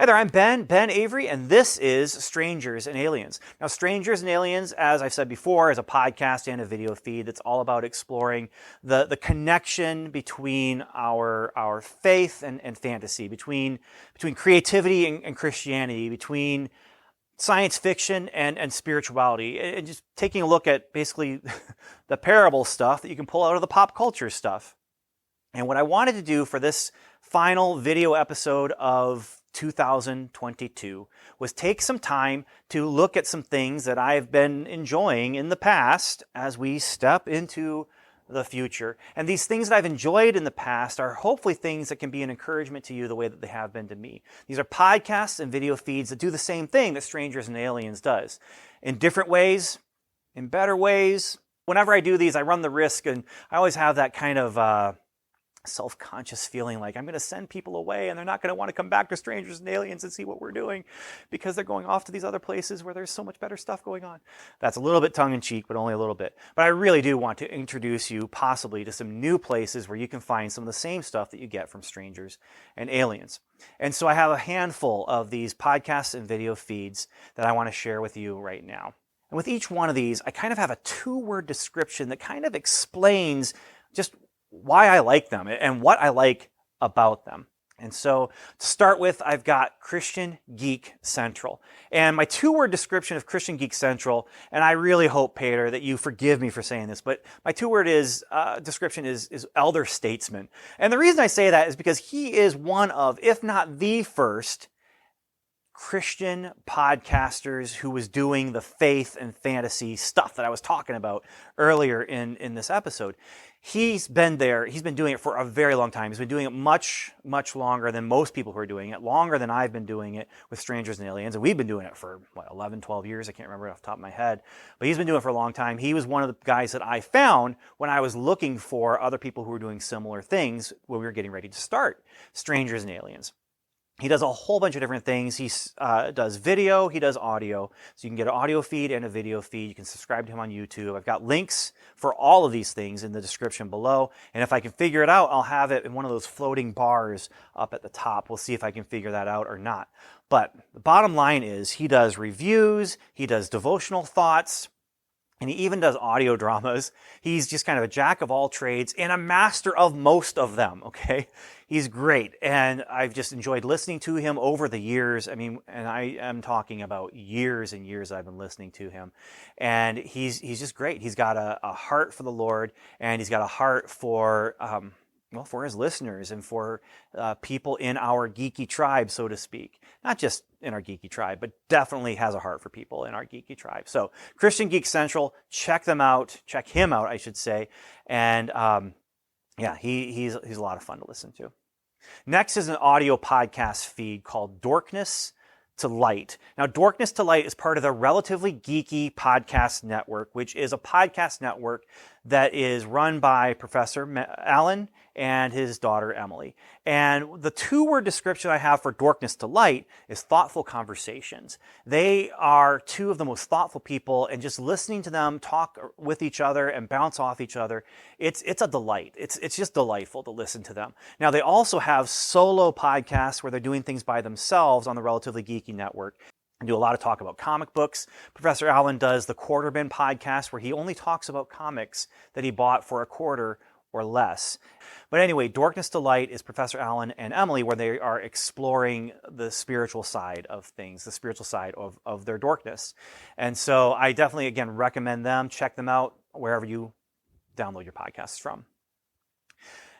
Hi there, I'm Ben Avery, and this is Strangers and Aliens. Now, Strangers and Aliens, as I've said before, is a podcast and a video feed that's all about exploring the connection between our faith and fantasy, between creativity and Christianity, between science fiction and spirituality, and just taking a look at basically the parable stuff that you can pull out of the pop culture stuff. And what I wanted to do for this final video episode of 2022 was take some time to look at some things that I've been enjoying in the past as we step into the future. And these things that I've enjoyed in the past are hopefully things that can be an encouragement to you the way that they have been to me. These are podcasts and video feeds that do the same thing that Strangers and Aliens does. In different ways, in better ways. Whenever I do these, I run the risk, and I always have that kind of self-conscious feeling like I'm going to send people away and they're not going to want to come back to Strangers and Aliens and see what we're doing because they're going off to these other places where there's so much better stuff going on. That's a little bit tongue-in-cheek, but only a little bit. But I really do want to introduce you possibly to some new places where you can find some of the same stuff that you get from Strangers and Aliens. And so I have a handful of these podcasts and video feeds that I want to share with you right now. And with each one of these, I kind of have a two-word description that kind of explains just why I like them and what I like about them. And so to start with, I've got Christian Geek Central. And my two-word description of Christian Geek Central, and I really hope, Peter, that you forgive me for saying this, but my two-word description is elder statesman. And the reason I say that is because he is one of, if not the first, Christian podcasters who was doing the faith and fantasy stuff that I was talking about earlier in this episode. He's been there. He's been doing it for a very long time. He's been doing it much, much longer than most people who are doing it, longer than I've been doing it with Strangers and Aliens. And we've been doing it for, 11, 12 years? I can't remember off the top of my head. But he's been doing it for a long time. He was one of the guys that I found when I was looking for other people who were doing similar things when we were getting ready to start Strangers and Aliens. He does a whole bunch of different things. He does video, he does audio. So you can get an audio feed and a video feed. You can subscribe to him on YouTube. I've got links for all of these things in the description below. And if I can figure it out, I'll have it in one of those floating bars up at the top. We'll see if I can figure that out or not. But the bottom line is he does reviews, he does devotional thoughts, and he even does audio dramas. He's just kind of a jack of all trades and a master of most of them, okay? He's great, and I've just enjoyed listening to him over the years. I mean, and I am talking about years and years I've been listening to him. And he's just great. He's got a heart for the Lord, and he's got a heart for for his listeners and for people in our geeky tribe, so to speak. Not just in our geeky tribe, but definitely has a heart for people in our geeky tribe. So Christian Geek Central, check them out. Check him out, I should say. And he's a lot of fun to listen to. Next is an audio podcast feed called Dorkness to Light. Now, Dorkness to Light is part of the Relatively Geeky Podcast Network, which is a podcast network that is run by Professor Allen and his daughter Emily. And the two-word description I have for Dorkness to Light is thoughtful conversations. They are two of the most thoughtful people, and just listening to them talk with each other and bounce off each other, it's a delight. It's just delightful to listen to them. Now, they also have solo podcasts where they're doing things by themselves on the Relatively Geeky Network. I do a lot of talk about comic books. Professor Allen does the Quarter Bin podcast where he only talks about comics that he bought for a quarter or less. But anyway, Dorkness to Light is Professor Allen and Emily, where they are exploring the spiritual side of things, the spiritual side of their dorkness. And so I definitely, again, recommend them. Check them out wherever you download your podcasts from.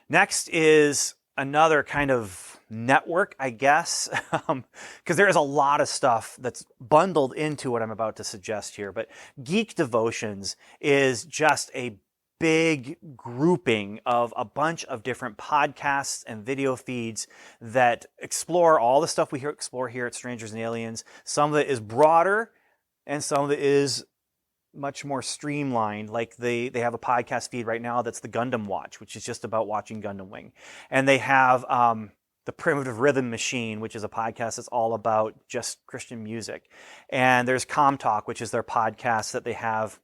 Next is another kind of network, I guess, because there is a lot of stuff that's bundled into what I'm about to suggest here. But Geek Devotions is just a big grouping of a bunch of different podcasts and video feeds that explore all the stuff we explore here at Strangers and Aliens. Some of it is broader, and some of it is much more streamlined. Like they have a podcast feed right now that's the Gundam Watch, which is just about watching Gundam Wing. And they have the Primitive Rhythm Machine, which is a podcast that's all about just Christian music. And there's Com Talk, which is their podcast that they have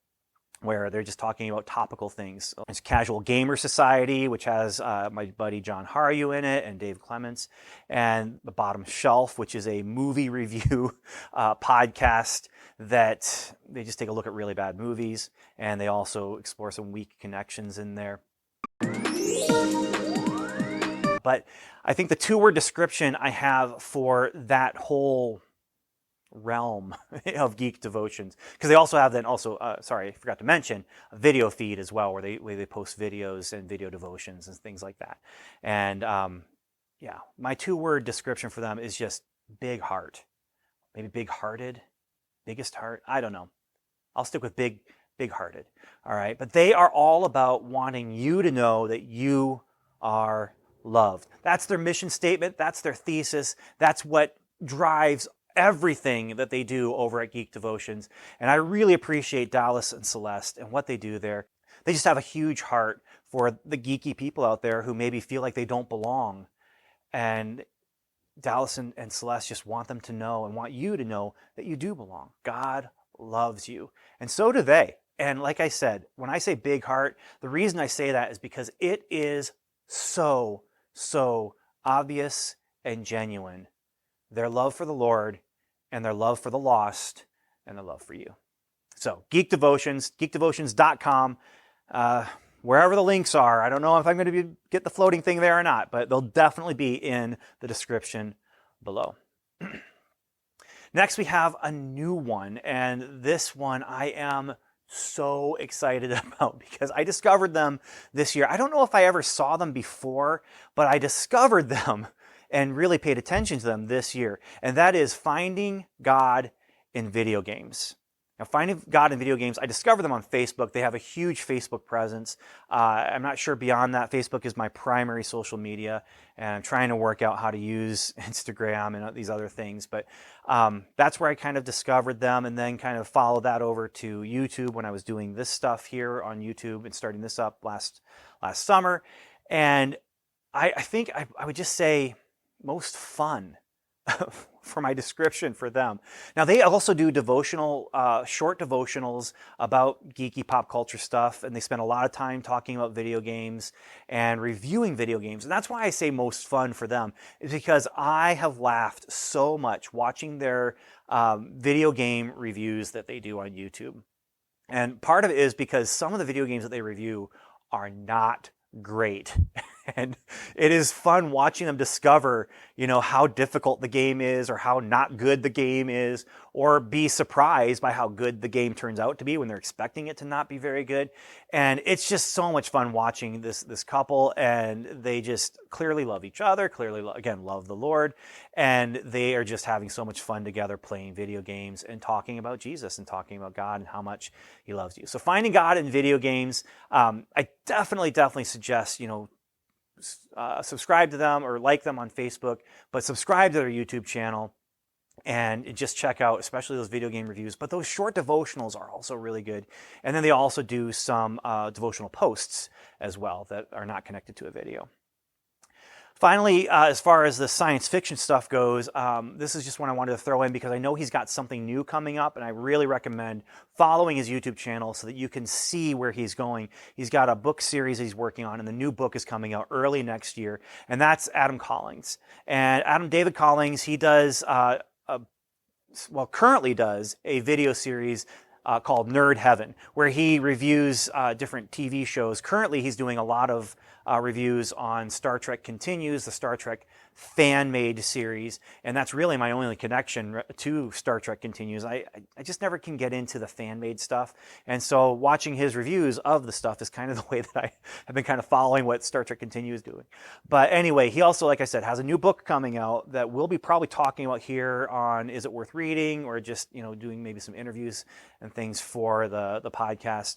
where they're just talking about topical things. There's Casual Gamer Society, which has my buddy John Haryu in it and Dave Clements, and The Bottom Shelf, which is a movie review podcast that they just take a look at really bad movies, and they also explore some weak connections in there. But I think the two-word description I have for that whole realm of Geek Devotions, because they also have then also sorry, I forgot to mention a video feed as well, where they post videos and video devotions and things like that. And yeah, my two-word description for them is just big heart, maybe big-hearted, biggest heart, I don't know. I'll stick with big-hearted. All right, but they are all about wanting you to know that you are loved. That's their mission statement, that's their thesis, that's what drives everything that they do over at Geek Devotions. And I really appreciate Dallas and Celeste and what they do there. They just have a huge heart for the geeky people out there who maybe feel like they don't belong. And Dallas and Celeste just want them to know and want you to know that you do belong. God loves you. And so do they. And like I said, when I say big heart, the reason I say that is because it is so obvious and genuine. Their love for the Lord and their love for the lost and their love for you. So Geek Devotions, geekdevotions.com, wherever the links are. I don't know if I'm going to get the floating thing there or not, but they'll definitely be in the description below. Next, we have a new one, and this one I am so excited about because I discovered them this year. I don't know if I ever saw them before, but I discovered them and really paid attention to them this year, and that is Finding God in Video Games. Now, Finding God in Video Games, I discovered them on Facebook. They have a huge Facebook presence. I'm not sure beyond that. Facebook is my primary social media, and I'm trying to work out how to use Instagram and these other things, but that's where I kind of discovered them, and then kind of followed that over to YouTube when I was doing this stuff here on YouTube and starting this up last summer. And I think I would just say most fun for my description for them. Now, they also do devotional, short devotionals about geeky pop culture stuff, and they spend a lot of time talking about video games and reviewing video games. And that's why I say most fun for them, is because I have laughed so much watching their video game reviews that they do on YouTube. And part of it is because some of the video games that they review are not great. And it is fun watching them discover, how difficult the game is, or how not good the game is, or be surprised by how good the game turns out to be when they're expecting it to not be very good. And it's just so much fun watching this couple, and they just clearly love each other, clearly, again, love the Lord, and they are just having so much fun together playing video games and talking about Jesus and talking about God and how much He loves you. So Finding God in Video Games, I definitely suggest, subscribe to them or like them on Facebook, but subscribe to their YouTube channel and just check out especially those video game reviews. But those short devotionals are also really good. And then they also do some devotional posts as well that are not connected to a video. Finally, as far as the science fiction stuff goes, this is just one I wanted to throw in because I know he's got something new coming up, and I really recommend following his YouTube channel so that you can see where he's going. He's got a book series he's working on, and the new book is coming out early next year, and that's Adam Collins. And David Collins, he does, currently does a video series called Nerd Heaven, where he reviews different TV shows. Currently, he's doing a lot of reviews on Star Trek Continues, the Star Trek fan-made series, and that's really my only connection to Star Trek Continues. I just never can get into the fan-made stuff, and so watching his reviews of the stuff is kind of the way that I have been kind of following what Star Trek Continues doing. But anyway, he also, like I said, has a new book coming out that we'll be probably talking about here on Is It Worth Reading, or just doing maybe some interviews and thing for the podcast.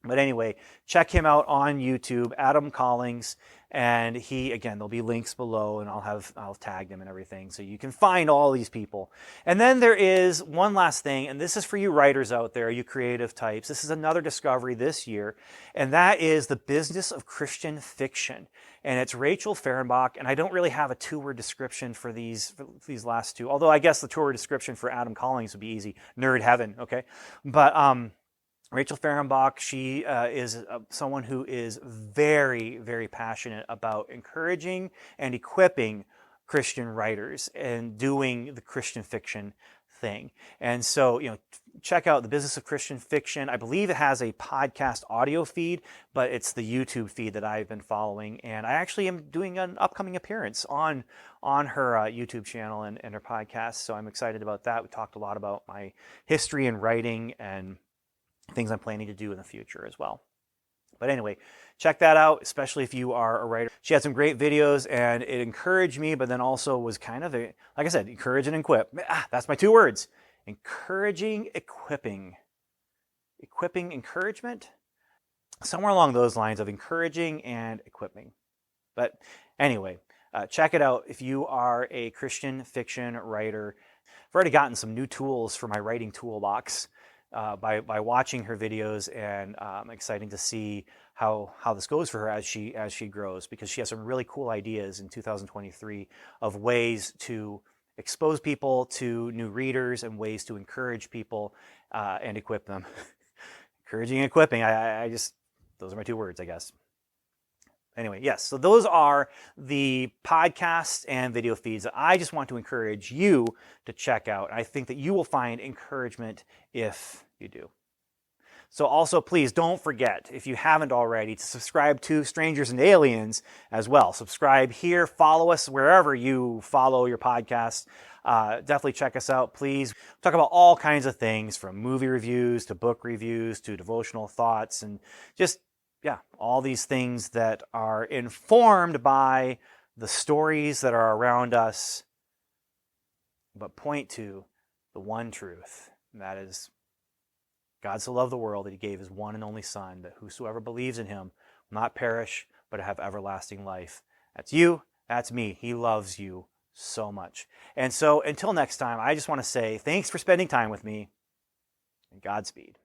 But anyway, check him out on YouTube, Adam Collins, and there'll be links below, and I'll tag them and everything so you can find all these people. And then there is one last thing, and this is for you writers out there, you creative types. This is another discovery this year, and that is The Business of Christian Fiction. And it's Rachel Fehrenbach, and I don't really have a two-word description for these last two, although I guess the two-word description for Adam Collins would be easy, Nerd Heaven, okay? But Rachel Fehrenbach, she is someone who is very, very passionate about encouraging and equipping Christian writers and doing the Christian fiction thing. And so, check out the Business of Christian Fiction. I believe it has a podcast audio feed, but it's the YouTube feed that I've been following. And I actually am doing an upcoming appearance on her YouTube channel and her podcast. So I'm excited about that. We talked a lot about my history in writing and things I'm planning to do in the future as well. But anyway, check that out, especially if you are a writer. She had some great videos and it encouraged me, but then also was kind of like I said, encourage and equip. That's my two words. Encouraging, equipping. Equipping, encouragement? Somewhere along those lines of encouraging and equipping. But anyway, check it out if you are a Christian fiction writer. I've already gotten some new tools for my writing toolbox by watching her videos, and exciting to see how this goes for her as she grows, because she has some really cool ideas in 2023 of ways to expose people to new readers and ways to encourage people and equip them. Encouraging and equipping. I just those are my two words, I guess. Anyway, yes, so those are the podcasts and video feeds that I just want to encourage you to check out. I think that you will find encouragement if you do. So also, please don't forget, if you haven't already, to subscribe to Strangers and Aliens as well. Subscribe here, follow us wherever you follow your podcasts. Definitely check us out, please. We talk about all kinds of things, from movie reviews to book reviews to devotional thoughts, and just all these things that are informed by the stories that are around us, but point to the one truth, and that is God so loved the world that he gave his one and only Son, that whosoever believes in him will not perish, but have everlasting life. That's you, that's me. He loves you so much. And so until next time, I just want to say thanks for spending time with me, and Godspeed.